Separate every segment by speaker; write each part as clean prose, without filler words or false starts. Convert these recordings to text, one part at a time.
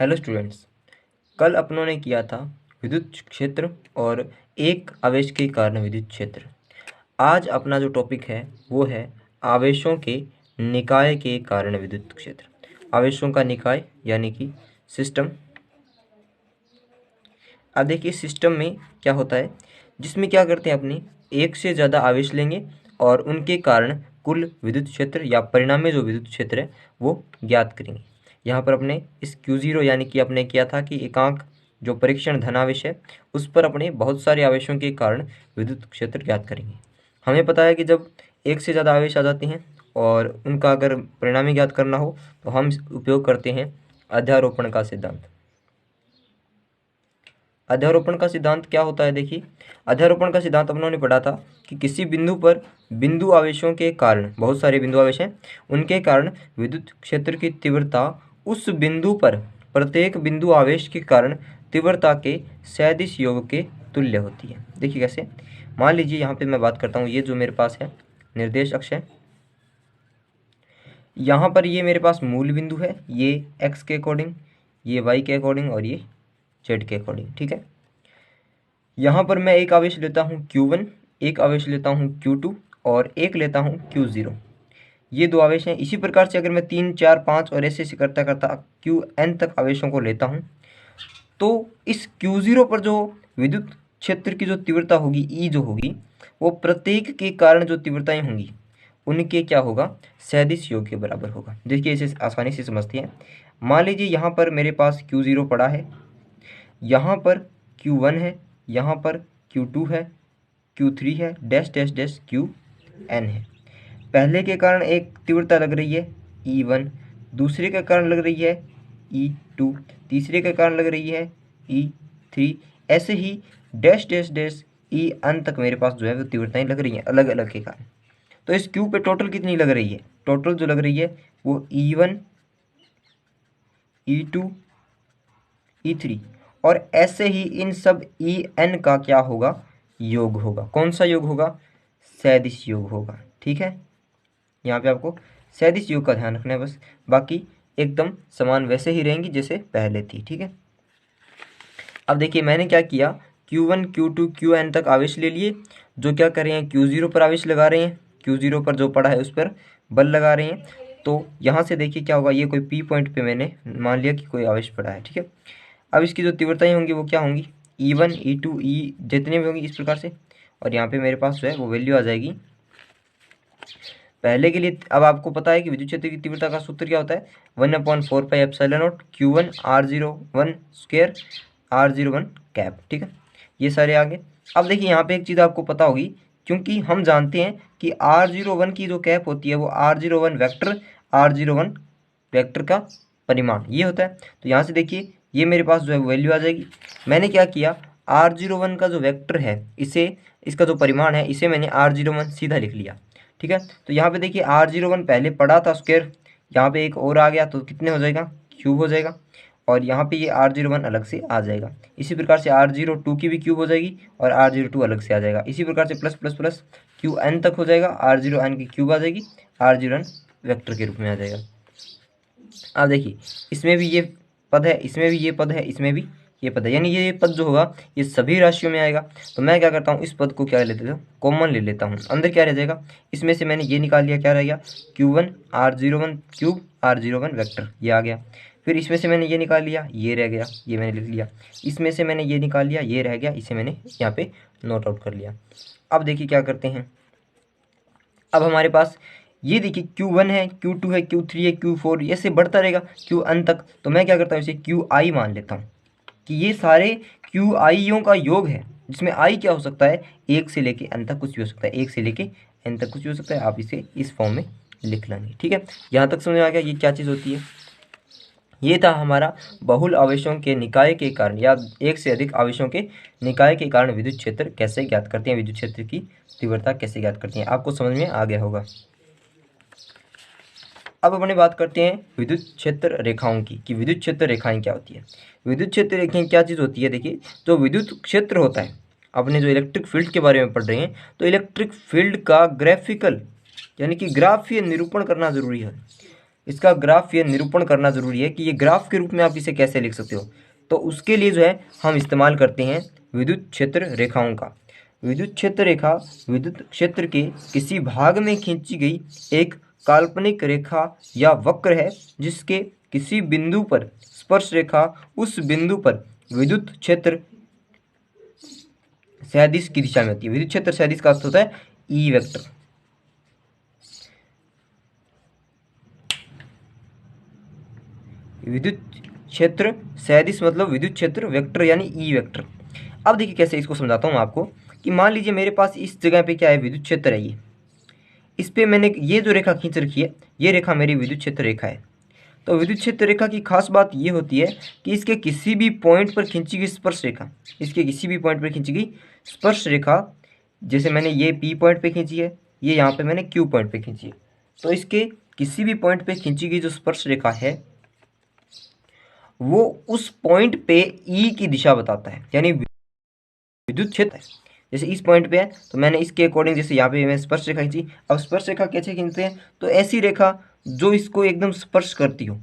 Speaker 1: Hello students. कल अपनों ने किया था विद्युत क्षेत्र और एक आवेश के कारण विद्युत क्षेत्र। आज अपना जो टॉपिक है वो है आवेशों के निकाय के कारण विद्युत क्षेत्र। आवेशों का निकाय यानी कि सिस्टम। अब देखिए सिस्टम में क्या होता है, जिसमें क्या करते हैं अपने एक से ज़्यादा आवेश लेंगे और उनके कारण कुल विद्युत क्षेत्र या परिणामी जो विद्युत क्षेत्र है वो ज्ञात करेंगे। यहाँ पर अपने इस Q0 यानी कि अपने किया था कि एकांक जो परीक्षण धनावेश है उस पर अपने बहुत सारे आवेशों के कारण विद्युत क्षेत्र ज्ञात करेंगे। हमें पता है कि जब एक से ज़्यादा आवेश आ जाते हैं और उनका अगर परिणामी ज्ञात करना हो तो हम उपयोग करते हैं अध्यारोपण का सिद्धांत। अध्यारोपण का सिद्धांत क्या होता है, देखिए अध्यारोपण का सिद्धांत अपनों ने पढ़ा था कि किसी बिंदु पर बिंदु आवेशों के कारण, बहुत सारे बिंदु आवेश हैं, उनके कारण विद्युत क्षेत्र की तीव्रता उस बिंदु पर प्रत्येक बिंदु आवेश के कारण तीव्रता के सदिश योग के तुल्य होती है। देखिए कैसे, मान लीजिए यहाँ पे मैं बात करता हूँ, ये जो मेरे पास है निर्देश अक्ष है, यहाँ पर ये मेरे पास मूल बिंदु है, ये एक्स के अकॉर्डिंग, ये वाई के अकॉर्डिंग और ये जेड के अकॉर्डिंग। ठीक है, यहाँ पर मैं एक आवेश लेता हूँ Q1, एक आवेश लेता हूँ Q2 और एक लेता हूँ Q0। ये दो आवेश हैं। इसी प्रकार से अगर मैं 3, 4, 5 और ऐसे करता करता Qn तक आवेशों को लेता हूँ तो इस Q0 पर जो विद्युत क्षेत्र की जो तीव्रता होगी E जो होगी वो प्रत्येक के कारण जो तीव्रताएं होंगी उनके क्या होगा, सदिश योग के बराबर होगा। देखिए इसे आसानी से समझते हैं। मान लीजिए यहाँ पर मेरे पास Q0 पड़ा है, यहाँ पर Q1 है, यहाँ पर Q2 है, Q3 है, डैश डैश डैश Qn है। पहले के कारण एक तीव्रता लग रही है E1, दूसरे के कारण लग रही है E2, तीसरे के कारण लग रही है E3, ऐसे ही डैश डैश डैश En तक मेरे पास जो है वो तीव्रताएं लग रही हैं अलग अलग के कारण। तो इस Q पे टोटल कितनी लग रही है, टोटल जो लग रही है वो E1, E2, E3 और ऐसे ही इन सब En का क्या होगा, योग होगा। कौन सा योग होगा, सदिश योग होगा। ठीक है, यहाँ पे आपको सदिश योग का ध्यान रखना है बस, बाकी एकदम समान वैसे ही रहेंगी जैसे पहले थी। ठीक है, अब देखिए मैंने क्या किया, Q1, Q2, Qn तक आवेश ले लिए, जो क्या कर रहे हैं Q0 पर आवेश लगा रहे हैं, Q0 पर जो पड़ा है उस पर बल लगा रहे हैं। तो यहाँ से देखिए क्या होगा, ये कोई P पॉइंट पे मैंने मान लिया कि कोई आवेश पड़ा है। ठीक है, अब इसकी जो तीव्रताएं होंगी वो क्या होंगी, E1, E2, E जितने भी होंगी इस प्रकार से, और यहाँ पे मेरे पास जो है वो वैल्यू आ जाएगी पहले के लिए। अब आपको पता है कि विद्युत क्षेत्र की तीव्रता का सूत्र क्या होता है, 1/4πε0 Q1 R01 square R01 cap. ठीक है, ये सारे आगे। अब देखिए यहाँ पे एक चीज़ आपको पता होगी, क्योंकि हम जानते हैं कि R01 की जो कैप होती है वो R01 वेक्टर, R01 वेक्टर का परिमाण ये होता है। तो यहाँ से देखिए ये मेरे पास जो है वैल्यू आ जाएगी। मैंने क्या किया, R01 का जो वेक्टर है इसे, इसका जो परिमाण है इसे मैंने R01 सीधा लिख लिया। ठीक है, तो यहाँ पे देखिए R01 पहले पड़ा था स्क्वायर, यहाँ पे एक और आ गया तो कितने हो जाएगा, क्यूब हो जाएगा, और यहाँ पे ये R01 अलग से आ जाएगा। इसी प्रकार से R02 की भी क्यूब हो जाएगी और R02 अलग से आ जाएगा। इसी प्रकार से प्लस प्लस प्लस Qn तक हो जाएगा, R0n की क्यूब आ जाएगी, R01 वेक्टर के रूप में आ जाएगा। अब देखिए इसमें भी ये पद है, इसमें भी ये पद है, इसमें भी ये पद है, यानी ये पद जो होगा ये सभी राशियों में आएगा। तो मैं क्या करता हूँ, इस पद को क्या ले लेता हूँ, कॉमन ले लेता हूँ। अंदर क्या रह जाएगा, इसमें से मैंने ये निकाल लिया, क्या रह गया, Q1 R01 cube R01 vector, ये आ गया। फिर इसमें से मैंने ये निकाल लिया, ये रह गया, ये मैंने लिख लिया। इसमें से मैंने ये निकाल लिया, ये रह गया, इसे मैंने यहाँ पे नोट आउट कर लिया। अब देखिए क्या करते हैं, अब हमारे पास ये देखिए Q1 है, Q2 है, Q3 है, Q4 ऐसे बढ़ता रहेगा Qn तक। तो मैं क्या करता हूँ, इसे Qi मान लेता हूँ कि ये सारे Qiयों का योग है, जिसमें i क्या हो सकता है, 1 से लेके n तक कुछ भी हो सकता है, 1 से लेके n तक कुछ भी हो सकता है। आप इसे इस फॉर्म में लिख लेंगे। ठीक है, यहाँ तक समझ में आ गया ये क्या चीज़ होती है। ये था हमारा बहुल आवेशों के निकाय के कारण या एक से अधिक आवेशों के निकाय के कारण विद्युत क्षेत्र कैसे ज्ञात करते हैं, विद्युत क्षेत्र की तीव्रता कैसे ज्ञात करते हैं। आपको समझ में आ गया होगा। अब अपने बात करते हैं विद्युत क्षेत्र रेखाओं की, कि विद्युत क्षेत्र रेखाएं क्या होती है। विद्युत क्षेत्र रेखाएं क्या चीज़ होती है, देखिए जो विद्युत क्षेत्र होता है, अपने जो इलेक्ट्रिक फील्ड के बारे में पढ़ रहे हैं, तो इलेक्ट्रिक फील्ड का ग्राफिकल यानी कि ग्राफीय निरूपण करना जरूरी है। इसका ग्राफ या निरूपण करना जरूरी है कि ये ग्राफ के रूप में आप इसे कैसे लिख सकते हो। तो उसके लिए जो है हम इस्तेमाल करते हैं विद्युत क्षेत्र रेखाओं का। विद्युत क्षेत्र रेखा विद्युत क्षेत्र के किसी भाग में खींची गई एक काल्पनिक रेखा या वक्र है जिसके किसी बिंदु पर स्पर्श रेखा उस बिंदु पर विद्युत क्षेत्र सदिश की दिशा में होती है। विद्युत क्षेत्र सदिश का अर्थ होता है ई वेक्टर। विद्युत क्षेत्र सदिश मतलब विद्युत क्षेत्र वेक्टर यानी ई वेक्टर। अब देखिए कैसे इसको समझाता हूँ आपको कि मान लीजिए मेरे पास इस जगह पे क्या है, विद्युत क्षेत्र है ये, इस पे मैंने ये जो रेखा खींच रखी है ये रेखा मेरी विद्युत क्षेत्र रेखा है। तो विद्युत क्षेत्र रेखा की खास बात ये होती है कि इसके किसी भी पॉइंट पर खींची गई स्पर्श रेखा, इसके किसी भी पॉइंट पर खींची गई स्पर्श रेखा, जैसे मैंने ये पी पॉइंट पे खींची है, ये यहाँ पे मैंने क्यू पॉइंट पे खींची है, तो इसके किसी भी पॉइंट पे खींची गई जो स्पर्श रेखा है वो उस पॉइंट पे ई की दिशा बताता है, यानी विद्युत क्षेत्र है। जैसे इस पॉइंट पे है तो मैंने इसके अकॉर्डिंग, जैसे यहाँ पे मैं स्पर्श रेखा खींची। अब स्पर्श रेखा कैसे खींचते हैं, तो ऐसी रेखा जो इसको एकदम स्पर्श करती हो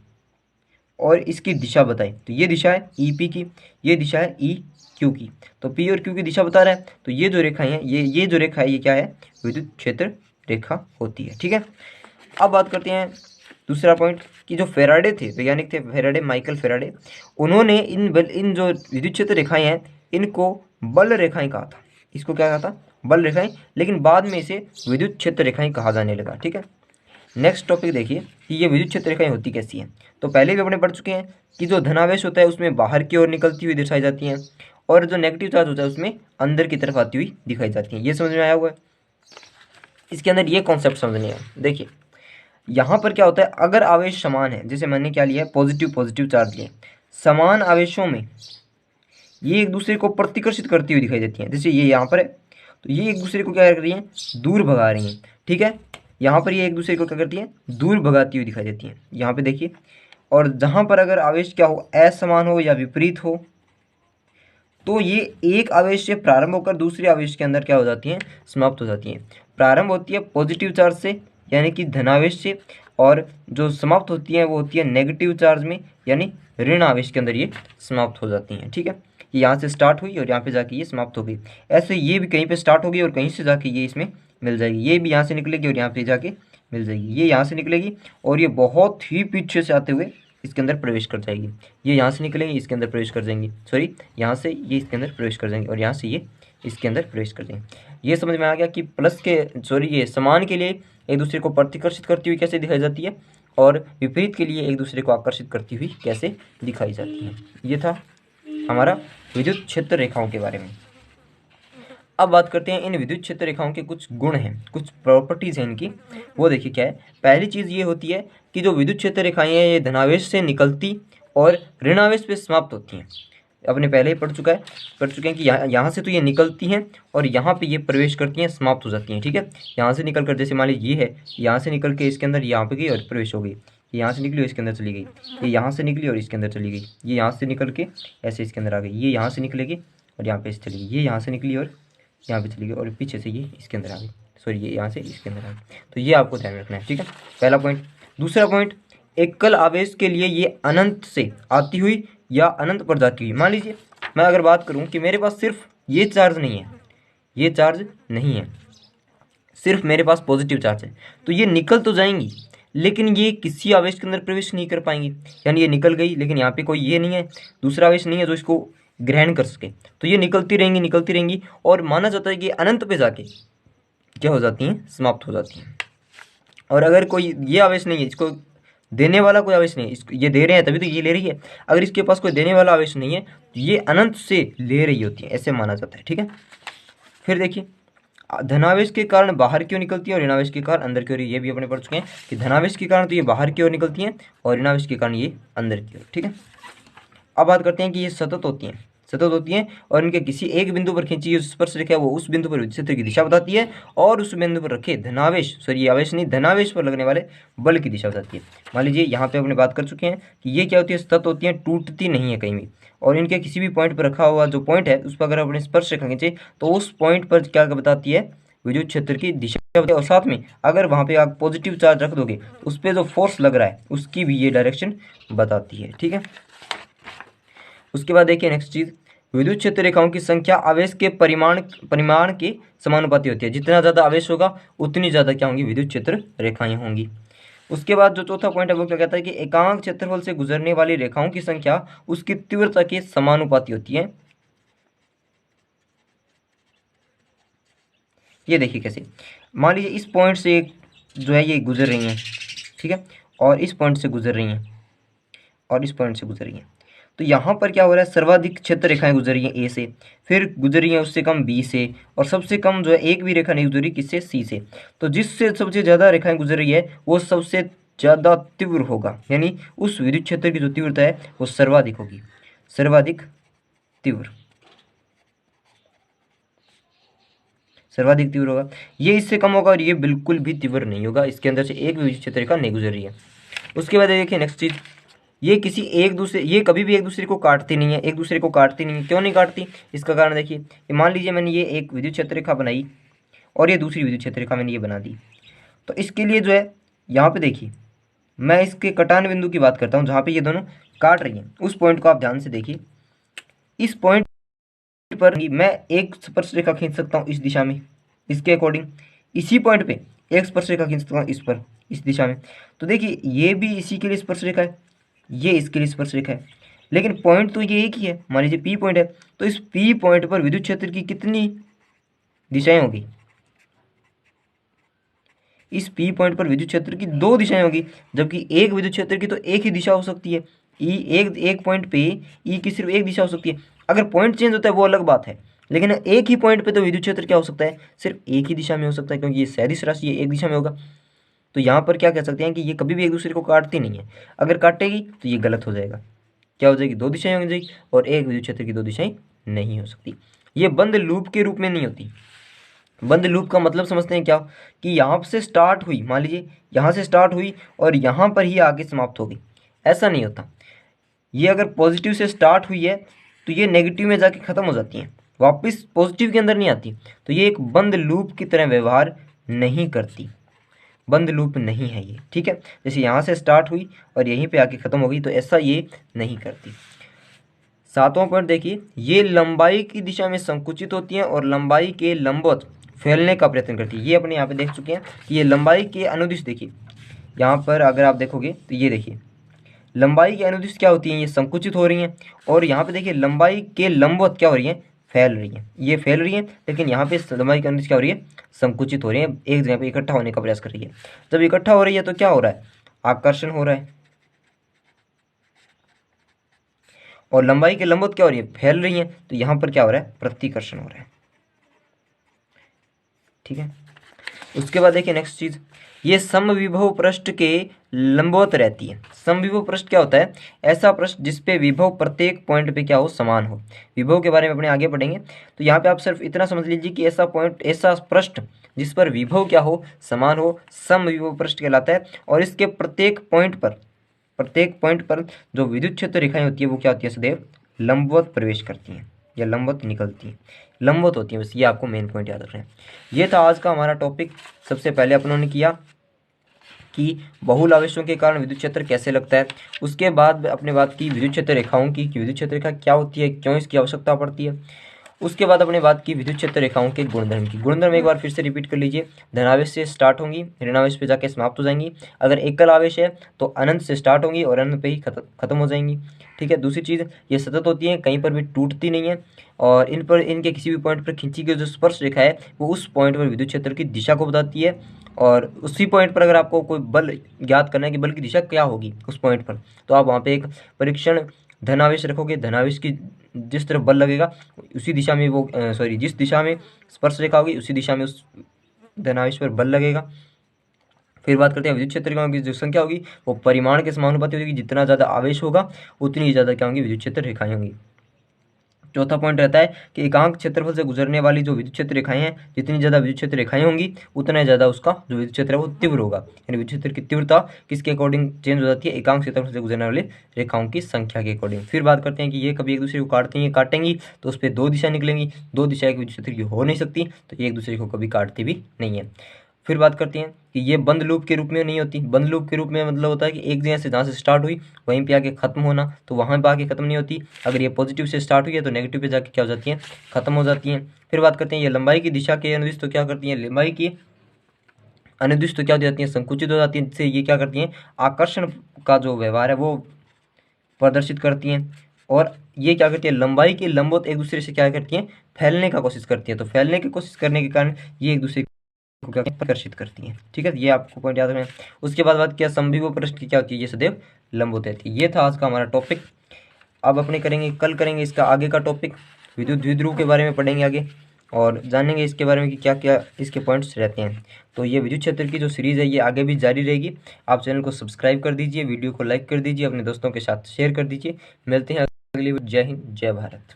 Speaker 1: और इसकी दिशा बताए। तो ये दिशा है ई पी की, ये दिशा है ई क्यू की। तो पी और क्यू की दिशा बता रहा है, तो ये जो रेखाएं हैं ये जो रेखा है ये क्या है, विद्युत क्षेत्र रेखा होती है। ठीक है, अब बात करते हैं दूसरा पॉइंट कि जो फेराडे थे, वैज्ञानिक थे फेराडे, माइकल फेराडे, उन्होंने इन जो विद्युत क्षेत्र रेखाएं हैं इनको बल रेखाएं कहा था। इसको क्या कहा था, बल रेखाएं, लेकिन बाद में इसे विद्युत क्षेत्र रेखाएं कहा जाने लगा। ठीक है, नेक्स्ट टॉपिक देखिए कि ये विद्युत क्षेत्र रेखाएं होती कैसी हैं। तो पहले भी अपने पढ़ चुके हैं कि जो धनावेश होता है उसमें बाहर की ओर निकलती हुई दर्शाई जाती हैं और जो नेगेटिव चार्ज होता है उसमें अंदर की तरफ आती हुई दिखाई जाती हैं। ये समझ में आया हुआ है, इसके अंदर ये कॉन्सेप्ट समझने हैं। देखिए यहाँ पर क्या होता है, अगर आवेश समान है, जैसे मैंने क्या लिया है, पॉजिटिव पॉजिटिव चार्ज लिए, समान आवेशों में ये एक दूसरे को प्रतिकर्षित करती हुई दिखाई देती हैं। जैसे ये यहाँ पर है तो ये एक दूसरे को क्या कर रही हैं, दूर भगा रही हैं। ठीक है, यहाँ पर ये एक दूसरे को क्या करती हैं, दूर भगाती हुई दिखाई देती हैं। यहाँ पे देखिए, और जहाँ पर अगर आवेश क्या हो, असमान हो या विपरीत हो, तो ये एक आवेश से प्रारंभ होकर दूसरे आवेश के अंदर क्या हो जाती हैं, समाप्त हो जाती हैं। प्रारंभ होती है पॉजिटिव चार्ज से यानी कि धनावेश से, और जो समाप्त होती है वो होती है नेगेटिव चार्ज में यानी ऋण आवेश के अंदर ये समाप्त हो जाती हैं। ठीक है, ये यहाँ से स्टार्ट हुई और यहाँ पे जाके ये समाप्त हो गई। ऐसे ये भी कहीं पे स्टार्ट होगी और कहीं से जाके ये इसमें मिल जाएगी। ये भी यहाँ से निकलेगी और यहाँ पे जाके मिल जाएगी। ये यहाँ से निकलेगी और ये बहुत ही पीछे से आते हुए इसके अंदर प्रवेश कर जाएगी। ये यहाँ से निकलेंगी, इसके अंदर प्रवेश कर जाएंगी, सॉरी यहाँ से ये इसके अंदर प्रवेश कर जाएंगे और यहाँ से ये इसके अंदर प्रवेश कर जाएंगे। ये समझ में आ गया कि प्लस के सॉरी ये समान के लिए एक दूसरे को प्रतिकर्षित करती हुई कैसे दिखाई जाती है और विपरीत के लिए एक दूसरे को आकर्षित करती हुई कैसे दिखाई जाती है। ये था हमारा विद्युत क्षेत्र रेखाओं के बारे में। अब बात करते हैं इन विद्युत क्षेत्र रेखाओं के कुछ गुण हैं, कुछ प्रॉपर्टीज हैं इनकी, वो देखिए क्या है। पहली चीज़ ये होती है कि जो विद्युत क्षेत्र रेखाएं हैं ये धनावेश से निकलती और ऋणावेश पे समाप्त होती हैं। अपने पहले ही पढ़ चुके हैं कि यहाँ से तो ये निकलती हैं और यहाँ पे ये प्रवेश करती हैं, समाप्त हो जाती हैं। ठीक है, यहाँ से निकल कर, जैसे मान लीजिए ये है, यहाँ से निकल के इसके अंदर यहाँ पे गई और प्रवेश हो गई, ये यहाँ से निकली और इसके अंदर चली गई, ये यहाँ से निकली और इसके अंदर चली गई, ये यहाँ से निकल के ऐसे इसके अंदर आ गई, ये यहाँ से निकलेगी और यहाँ पे चली गई, ये यहाँ से निकली और यहाँ पे चली गई और पीछे से ये इसके अंदर आ गई, सॉरी ये यहाँ से इसके अंदर आ गई। तो ये आपको ध्यान रखना है। ठीक है, पहला पॉइंट। दूसरा पॉइंट, एकल आवेश के लिए ये अनंत से आती हुई या अनंत पर जाती हुई। मान लीजिए मैं अगर बात करूं कि मेरे पास सिर्फ ये चार्ज नहीं है, ये चार्ज नहीं है, सिर्फ मेरे पास पॉजिटिव चार्ज है, तो ये निकल तो जाएंगी लेकिन ये किसी आवेश के अंदर प्रवेश नहीं कर पाएंगी। यानी ये निकल गई लेकिन यहाँ पे कोई ये नहीं है, दूसरा आवेश नहीं है जो इसको ग्रहण कर सके, तो ये निकलती रहेंगी और माना जाता है कि अनंत पे जाके क्या हो जाती हैं, समाप्त हो जाती हैं। और अगर कोई ये आवेश नहीं है, इसको देने वाला कोई आवेश नहीं है, इसको ये दे रहे हैं तभी तो ये ले रही है, अगर इसके पास कोई देने वाला आवेश नहीं है तो ये अनंत से ले रही होती है, ऐसे माना जाता है। ठीक है, फिर देखिए धनावेश के कारण बाहर की ओर निकलती है और ऋणावेश के कारण अंदर की ओर। ये भी अपने पढ़ चुके हैं कि धनावेश के कारण तो ये बाहर की ओर निकलती हैं और ऋणावेश के कारण ये अंदर की ओर। ठीक है, अब बात करते हैं कि ये सतत होती हैं और इनके किसी एक बिंदु पर खींची हुई स्पर्श रेखा वो उस बिंदु पर विद्युत क्षेत्र की दिशा बताती है और उस बिंदु पर रखे धनावेश, सॉरी आवेश नहीं, धनावेश पर लगने वाले बल की दिशा बताती है। मान लीजिए यहाँ पे अपने बात कर चुके हैं कि ये क्या होती है, सतत होती है, टूटती नहीं है कहीं भी, और इनके किसी भी पॉइंट पर रखा हुआ जो पॉइंट है उस पर अगर अपने स्पर्श रेखा खींचे तो उस पॉइंट पर क्या बताती है, विद्युत क्षेत्र की दिशा बताती है, और साथ में अगर वहाँ पे आप पॉजिटिव चार्ज रख दोगे तो उस पर जो फोर्स लग रहा है उसकी भी ये डायरेक्शन बताती है। ठीक है, उसके बाद देखिए नेक्स्ट चीज, विद्युत क्षेत्र रेखाओं की संख्या आवेश के परिमाण के समानुपाती होती है। जितना ज़्यादा आवेश होगा उतनी ज़्यादा क्या होंगी, विद्युत क्षेत्र रेखाएं होंगी। उसके बाद जो चौथा पॉइंट है वो क्या कहता है कि एकांक क्षेत्रफल से गुजरने वाली रेखाओं की संख्या उसकी तीव्रता के समानुपाती होती है। ये देखिए कैसे, मान लीजिए इस पॉइंट से जो है ये गुजर रही हैं, ठीक है, और इस पॉइंट से गुजर रही हैं, और इस पॉइंट से गुजर रही हैं, तो यहाँ पर क्या हो रहा है, सर्वाधिक क्षेत्र रेखाएं गुजर रही हैं ए से, फिर गुजर रही हैं उससे कम बी से, और सबसे कम जो है एक भी रेखा नहीं गुजरी किससे, सी से। तो जिससे सबसे ज़्यादा रेखाएं गुजर रही है वो सबसे ज़्यादा तीव्र होगा, यानी उस विद्युत क्षेत्र की जो तीव्रता है वो सर्वाधिक होगी, सर्वाधिक तीव्र, सर्वाधिक तीव्र होगा। ये इससे कम होगा और ये बिल्कुल भी तीव्र नहीं होगा, इसके अंदर से एक भी विद्युत क्षेत्र रेखा नहीं गुजर रही है। उसके बाद देखिए नेक्स्ट चीज, ये कभी भी एक दूसरे को काटती नहीं है, एक दूसरे को काटती नहीं है। क्यों नहीं काटती, इसका कारण देखिए, मान लीजिए मैंने ये एक विद्युत क्षेत्र रेखा बनाई और ये दूसरी विद्युत क्षेत्र रेखा मैंने ये बना दी, तो इसके लिए जो है यहाँ पे देखिए मैं इसके कटान बिंदु की बात करता हूँ जहाँ पे ये दोनों काट रही हैं, उस पॉइंट को आप ध्यान से देखिए। इस पॉइंट पर मैं एक स्पर्श रेखा खींच सकता हूँ इस दिशा में, इसके अकॉर्डिंग इसी पॉइंट पे एक स्पर्श रेखा खींच सकता हूँ इस पर, इस दिशा में। तो देखिए ये भी इसी के लिए स्पर्श रेखा है, ये इसके लिए स्पर्श रेखा है, लेकिन पॉइंट तो ये एक ही है, मान लीजिए पी पॉइंट है, तो इस पी पॉइंट पर विद्युत क्षेत्र की कितनी दिशाएं होगी, इस पी पॉइंट पर विद्युत क्षेत्र की दो दिशाएं होगी, जबकि एक विद्युत क्षेत्र की तो एक ही दिशा हो सकती है। ई एक पॉइंट पे ई की सिर्फ एक दिशा हो सकती है। अगर पॉइंट चेंज होता है वो अलग बात है, लेकिन एक ही पॉइंट पे तो विद्युत क्षेत्र क्या हो सकता है, सिर्फ एक ही दिशा में हो सकता है, क्योंकि ये सदिश राशि है, एक दिशा में होगा। तो यहाँ पर क्या कह सकते हैं कि ये कभी भी एक दूसरे को काटती नहीं है, अगर काटेगी तो ये गलत हो जाएगा, क्या हो जाएगी, दो दिशाएं हो जाएगी, और एक विद्युत क्षेत्र की दो दिशाएं नहीं हो सकती। ये बंद लूप के रूप में नहीं होती। बंद लूप का मतलब समझते हैं क्या, कि यहाँ से स्टार्ट हुई, मान लीजिए यहाँ से स्टार्ट हुई और यहाँ पर ही आगे समाप्त हो गई, ऐसा नहीं होता। ये अगर पॉजिटिव से स्टार्ट हुई है तो ये नेगेटिव में जाके ख़त्म हो जाती है, वापस पॉजिटिव के अंदर नहीं आती। तो ये एक बंद लूप की तरह व्यवहार नहीं करती, बंद लूप नहीं है ये, ठीक है। जैसे यहाँ से स्टार्ट हुई और यहीं पे आके ख़त्म हो गई, तो ऐसा ये नहीं करती। सातवां पॉइंट देखिए, ये लंबाई की दिशा में संकुचित होती हैं और लंबाई के लंबवत फैलने का प्रयत्न करती है। ये अपने यहाँ पे देख चुके हैं कि ये लंबाई के अनुदिश, देखिए यहाँ पर अगर आप देखोगे तो ये देखिए लंबाई के अनुदिश क्या होती हैं, ये संकुचित हो रही हैं, और यहाँ पे देखिए लंबाई के लंबवत क्या हो रही हैं, फैल रही हैं, ये फैल रही हैं, लेकिन यहाँ पे लंबाई के अनुदिश क्या हो रही है, संकुचित हो रही है, एक जगह पे इकट्ठा होने का प्रयास कर रही है। जब इकट्ठा हो रही है तो क्या हो रहा है, आकर्षण हो रहा है, और लंबाई के लंबवत क्या हो रही है, फैल रही है, तो यहाँ पर क्या हो रहा है, प्रतिकर्षण हो रहा है, ठीक है। उसके बाद देखिए नेक्स्ट चीज, ये समविभव पृष्ठ के लंबवत रहती है। समविभव पृष्ठ क्या होता है, ऐसा पृष्ठ जिसपे विभव प्रत्येक पॉइंट पे क्या हो, समान हो। विभव के बारे में अपने आगे पढ़ेंगे, तो यहाँ पे आप सिर्फ इतना समझ लीजिए कि ऐसा पॉइंट, ऐसा पृष्ठ जिस पर विभव क्या हो, समान हो, समविभव पृष्ठ कहलाता है। और इसके प्रत्येक पॉइंट पर जो विद्युत क्षेत्र रेखाएं होती है वो क्या होती है, सदैव लंबवत प्रवेश करती हैं या लंबवत निकलती हैं, लंबवत होती हैं, बस ये आपको मेन पॉइंट याद रखना है। ये था आज का हमारा टॉपिक। सबसे पहले अपनों ने किया कि बहुल आवेशों के कारण विद्युत क्षेत्र कैसे लगता है, उसके बाद अपने बात की विद्युत क्षेत्र रेखाओं की, कि विद्युत क्षेत्र रेखा क्या होती है, क्यों इसकी आवश्यकता पड़ती है। उसके बाद अपने बात की विद्युत क्षेत्र रेखाओं के गुणधर्म की। गुणधर्म एक बार फिर से रिपीट कर लीजिए, धनावेश से स्टार्ट होंगी, ऋणावेश पे जाके समाप्त हो जाएंगी। अगर एकल आवेश है तो अनंत से स्टार्ट होंगी और अनंत पे ही खत्म हो जाएंगी, ठीक है। दूसरी चीज़, ये सतत होती हैं, कहीं पर भी टूटती नहीं है, और इन पर इनके किसी भी पॉइंट पर खींची गई जो स्पर्श रेखा है वो उस पॉइंट पर विद्युत क्षेत्र की दिशा को बताती है। और उसी पॉइंट पर अगर आपको कोई बल ज्ञात करना है कि बल की दिशा क्या होगी उस पॉइंट पर, तो आप वहाँ पे एक परीक्षण धनावेश रखोगे, धनावेश की जिस तरफ बल लगेगा उसी दिशा में वो जिस दिशा में स्पर्श रेखा होगी उसी दिशा में उस धनावेश पर बल लगेगा। फिर बात करते हैं विद्युत क्षेत्र रेखाओं की जो संख्या होगी वो परिमाण के समानुपाती होगी, जितना ज़्यादा आवेश होगा उतनी ज़्यादा क्या होंगी, विद्युत क्षेत्र रेखाएं होंगी। चौथा पॉइंट रहता है कि एकांक क्षेत्रफल से गुजरने वाली जो विद्युत क्षेत्र रेखाएं हैं, जितनी ज़्यादा विद्युत क्षेत्र रेखाएं होंगी उतना ज़्यादा उसका जो विद्युत क्षेत्र है वो तीव्र होगा। यानी विद्युत क्षेत्र की तीव्रता किसके अकॉर्डिंग चेंज हो जाती है? एकांक क्षेत्रफल से गुजरने वाली रेखाओं की संख्या के अकॉर्डिंग। फिर बात करते हैं कि ये कभी एक दूसरे को काटती हैं, काटेंगी तो उस पर दो दिशा निकलेंगी, दो दिशा एक विद्युत क्षेत्र की हो नहीं सकती, तो एक दूसरे को कभी काटती भी नहीं है। फिर बात करते हैं कि ये बंद लूप के रूप में नहीं होती। बंद लूप के रूप में मतलब होता है कि एक जगह से जहाँ से स्टार्ट हुई वहीं पे आके खत्म होना, तो वहाँ पे आके खत्म नहीं होती। अगर ये पॉजिटिव से स्टार्ट हुई है तो नेगेटिव पे जाके क्या हो जाती है? खत्म हो जाती हैं। फिर बात करते हैं ये लंबाई की दिशा के अनुदिश तो क्या करती है? लंबाई की अनुदिश तो क्या हो जाती है? संकुचित हो जाती है, जिससे ये क्या करती हैं? आकर्षण का जो व्यवहार है वो प्रदर्शित करती हैं। और ये क्या करती है? लंबाई के लंबवत एक दूसरे से क्या करती हैं? फैलने का कोशिश करती है। तो फैलने की कोशिश करने के कारण ये एक दूसरे को क्या प्रकर्षित करती है। ठीक है, ये आपको पॉइंट याद रखना है। उसके बाद बात किया समविभव पृष्ठ की क्या होती है? ये सदैव लंबवत रहती है। ये था आज का हमारा टॉपिक। अब अपने कल करेंगे इसका आगे का टॉपिक, विद्युत द्विध्रुव के बारे में पढ़ेंगे आगे और जानेंगे इसके बारे में कि क्या क्या इसके पॉइंट्स रहते हैं। तो ये विद्युत क्षेत्र की जो सीरीज़ है ये आगे भी जारी रहेगी। आप चैनल को सब्सक्राइब कर दीजिए, वीडियो को लाइक कर दीजिए, अपने दोस्तों के साथ शेयर कर दीजिए। मिलते हैं अगली। जय हिंद, जय भारत।